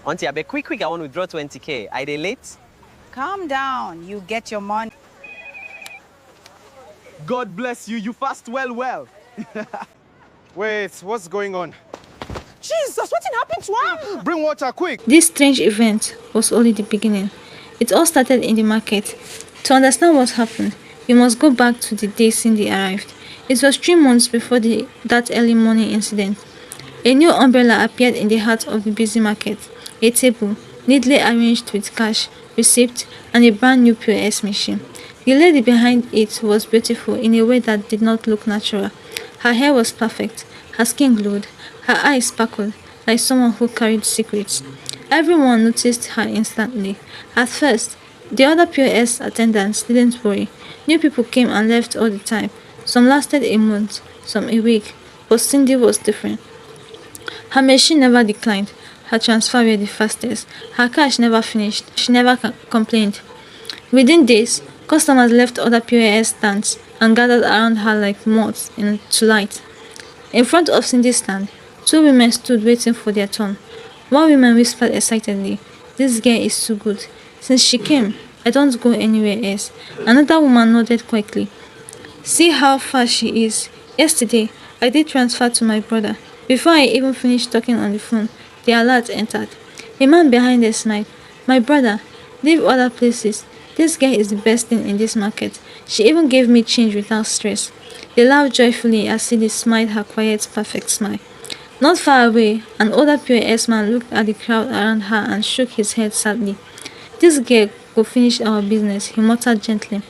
Auntie, I bet quick, I want to withdraw 20K. Are they late? Calm down. You get your money. God bless you. You fast well. Wait, what's going on? Jesus, what happened to him? Bring water, quick. This strange event was only the beginning. It all started in the market. To understand what happened, you must go back to the day Cindy arrived. It was 3 months before that early morning incident. A new umbrella appeared in the heart of the busy market. A table, neatly arranged with cash, receipt, and a brand new P.O.S machine. The lady behind it was beautiful in a way that did not look natural. Her hair was perfect, her skin glowed, her eyes sparkled like someone who carried secrets. Everyone noticed her instantly. At first, the other P.O.S attendants didn't worry. New people came and left all the time. Some lasted a month, some a week, but Cindy was different. Her machine never declined. Her transfer were the fastest. Her cash never finished. She never complained. Within days, customers left other P.O.S stands and gathered around her like moths into light. In front of Cindy's stand, 2 women stood waiting for their turn. One woman whispered excitedly, "This girl is too good. Since she came, I don't go anywhere else." Another woman nodded quickly. "See how fast she is. Yesterday, I did transfer to my brother. Before I even finished talking on the phone, the alert entered." A man behind her smiled. "My brother, leave other places. This girl is the best thing in this market. She even gave me change without stress." They laughed joyfully as Cindy smiled her quiet, perfect smile. Not far away, an older P.O.S man looked at the crowd around her and shook his head sadly. "This girl will finish our business," he muttered gently.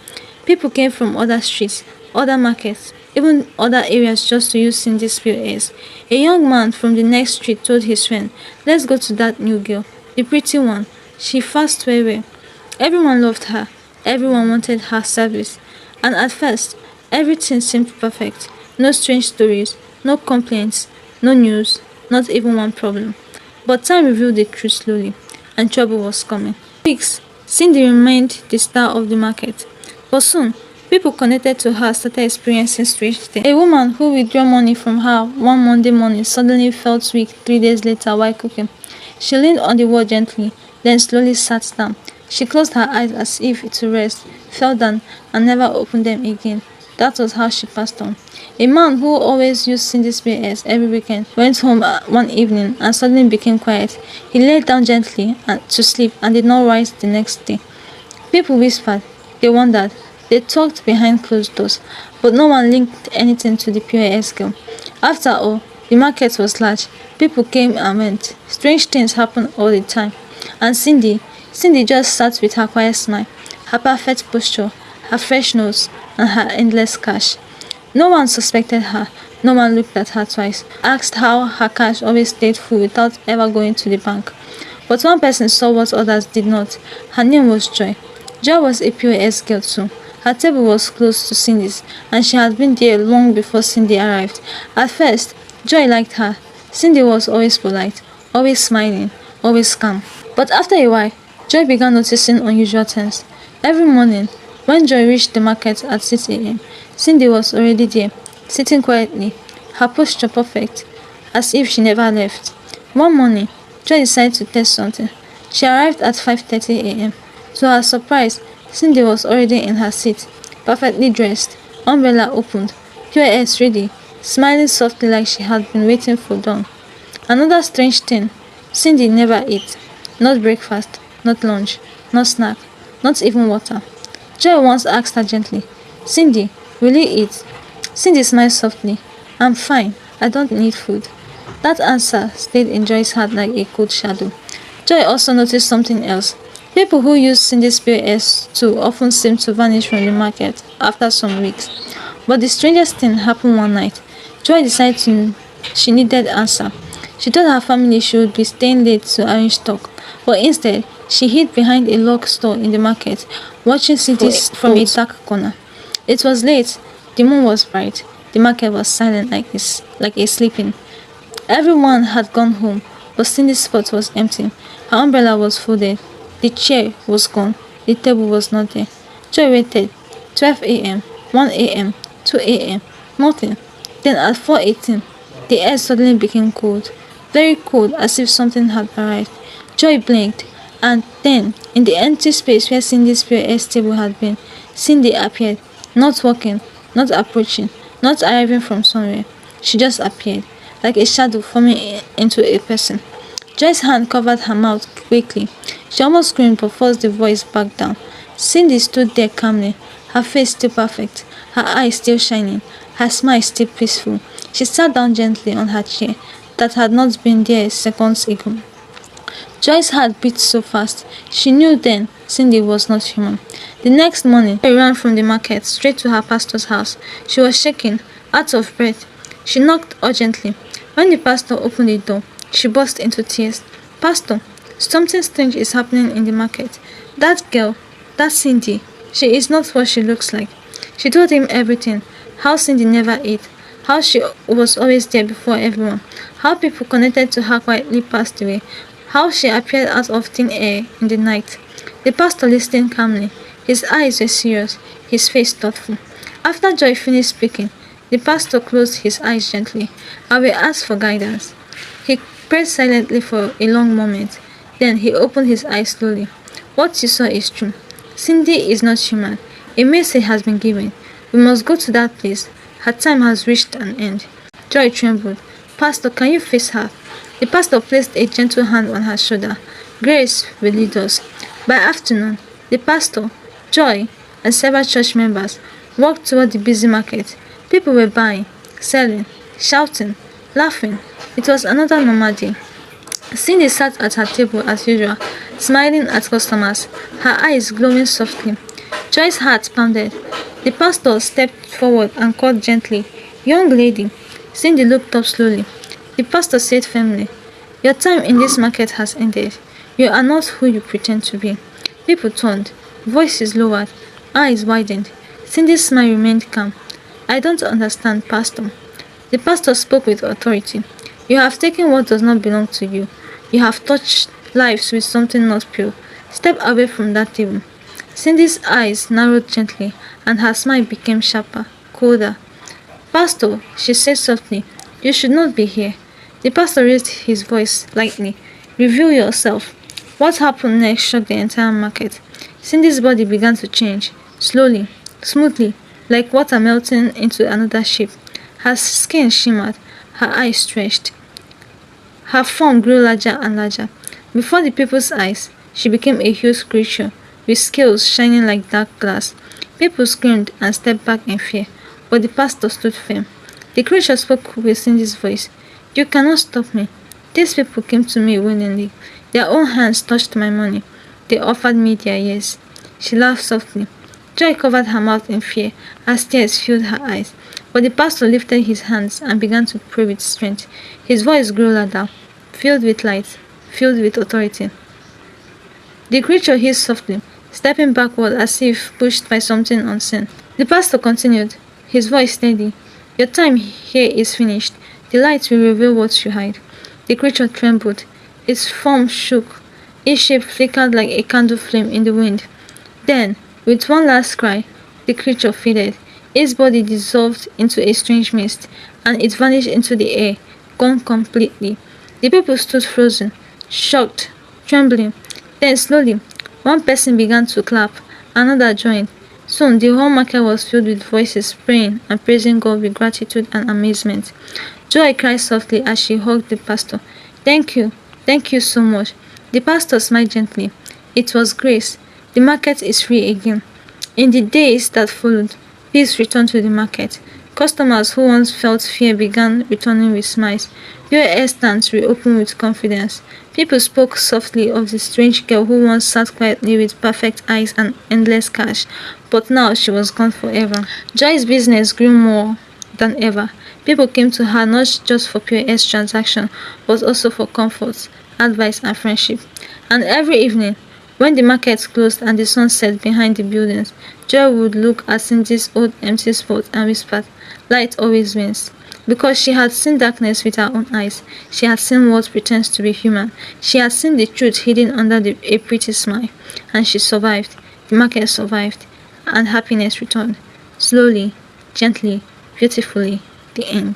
People came from other streets, other markets, even other areas just to use Cindy's P.O.S. A young man from the next street told his friend, "Let's go to that new girl, the pretty one. She fast well." Everyone loved her. Everyone wanted her service. And at first, everything seemed perfect. No strange stories, no complaints, no news, not even one problem. But time revealed the truth slowly, and trouble was coming. For weeks, Cindy remained the star of the market. But soon, people connected to her started experiencing strange things. A woman who withdrew money from her one Monday morning suddenly felt weak 3 days later while cooking. She leaned on the wall gently, then slowly sat down. She closed her eyes as if to rest, fell down, and never opened them again. That was how she passed on. A man who always used Cindy's P.O.S every weekend went home one evening and suddenly became quiet. He lay down gently to sleep and did not rise the next day. People whispered, they wondered, they talked behind closed doors, but no one linked anything to the P.O.S girl. After all, the market was large. People came and went. Strange things happened all the time. And Cindy just sat with her quiet smile, her perfect posture, her fresh nose, and her endless cash. No one suspected her. No one looked at her twice, asked how her cash always stayed full without ever going to the bank. But one person saw what others did not. Her name was Joy. Joy was a P.O.S girl too. Her table was close to Cindy's, and she had been there long before Cindy arrived. At first, Joy liked her. Cindy was always polite, always smiling, always calm. But after a while, Joy began noticing unusual things. Every morning, when Joy reached the market at 6 a.m., Cindy was already there, sitting quietly, her posture perfect, as if she never left. One morning, Joy decided to test something. She arrived at 5:30 a.m. To her surprise, Cindy was already in her seat, perfectly dressed, umbrella opened, P.O.S ready, smiling softly like she had been waiting for dawn. Another strange thing, Cindy never ate. Not breakfast, not lunch, not snack, not even water. Joy once asked her gently, "Cindy, will you eat?" Cindy smiled softly. "I'm fine. I don't need food." That answer stayed in Joy's heart like a cold shadow. Joy also noticed something else. People who use Cindy's P.O.S too often seem to vanish from the market after some weeks. But the strangest thing happened one night. Joy decided she needed answer. She told her family she would be staying late to arrange stock, but instead, she hid behind a locked store in the market, watching cities from a dark corner. It was late, the moon was bright, the market was silent like a sleeping. Everyone had gone home, but Cindy's spot was empty. Her umbrella was folded, the chair was gone, the table was not there. Joy waited. 12 a.m., 1 a.m., 2 a.m., nothing. Then at 4:18, the air suddenly became cold, very cold, as if something had arrived. Joy blinked, and then, in the empty space where Cindy's P.O.S table had been, Cindy appeared, not walking, not approaching, not arriving from somewhere. She just appeared, like a shadow forming into a person. Joy's hand covered her mouth quickly. She almost screamed but forced the voice back down. Cindy stood there calmly, her face still perfect, her eyes still shining, her smile still peaceful. She sat down gently on her chair that had not been there seconds ago. Joy's heart beat so fast. She knew then Cindy was not human. The next morning, Joy ran from the market straight to her pastor's house. She was shaking, out of breath. She knocked urgently. When the pastor opened the door, she burst into tears. "Pastor, something strange is happening in the market. That girl, that Cindy, she is not what she looks like." She told him everything. How Cindy never ate. How she was always there before everyone. How people connected to her quietly passed away. How she appeared out of thin air in the night. The pastor listened calmly. His eyes were serious, his face thoughtful. After Joy finished speaking, the pastor closed his eyes gently. I will ask for guidance. He prayed silently for a long moment. Then he opened his eyes slowly. "What you saw is true. Cindy is not human. A message has been given. We must go to that place. Her time has reached an end." Joy trembled. "Pastor, can you face her?" The pastor placed a gentle hand on her shoulder. "Grace will lead us." By afternoon, the pastor, Joy, and several church members walked toward the busy market. People were buying, selling, shouting, laughing. It was another normal day. Cindy sat at her table as usual, smiling at customers, her eyes glowing softly. Joy's heart pounded. The pastor stepped forward and called gently, "Young lady." Cindy looked up slowly. The pastor said firmly, "Your time in this market has ended. You are not who you pretend to be." People turned, voices lowered, eyes widened. Cindy's smile remained calm. "I don't understand, Pastor." The pastor spoke with authority. "You have taken what does not belong to you. You have touched lives with something not pure. Step away from that table." Cindy's eyes narrowed gently, and her smile became sharper, colder. "Pastor," she said softly, "you should not be here." The pastor raised his voice lightly. "Reveal yourself." What happened next shocked the entire market. Cindy's body began to change, slowly, smoothly, like water melting into another shape. Her skin shimmered, her eyes stretched. Her form grew larger and larger. Before the people's eyes, she became a huge creature, with scales shining like dark glass. People screamed and stepped back in fear, but the pastor stood firm. The creature spoke with Cindy's voice. "You cannot stop me. These people came to me willingly. Their own hands touched my money. They offered me their ears." She laughed softly. Joy covered her mouth in fear as tears filled her eyes. But the pastor lifted his hands and began to pray with strength. His voice grew louder, filled with light, filled with authority. The creature hissed softly, stepping backward as if pushed by something unseen. The pastor continued, his voice steady. "Your time here is finished. The light will reveal what you hide." The creature trembled. Its form shook. Its shape flickered like a candle flame in the wind. Then, with one last cry, the creature faded. Its body dissolved into a strange mist, and it vanished into the air, gone completely. The people stood frozen, shocked, trembling. Then slowly, one person began to clap, another joined. Soon the whole market was filled with voices praying and praising God with gratitude and amazement. Joy cried softly as she hugged the pastor. Thank you so much." The pastor smiled gently. It was grace. The market is free again. In the days that followed, peace returned to the market. Customers who once felt fear began returning with smiles. P.O.S stands reopened with confidence. People spoke softly of the strange girl who once sat quietly with perfect eyes and endless cash, but now she was gone forever. Joy's business grew more than ever. People came to her not just for P.O.S transaction, but also for comfort, advice, and friendship. And every evening, when the market closed and the sun set behind the buildings, Joy would look at Cindy's old empty spot and whisper, "Light always wins." Because she had seen darkness with her own eyes. She had seen what pretends to be human. She had seen the truth hidden under a pretty smile. And she survived. The market survived. And happiness returned. Slowly, gently, beautifully. The end.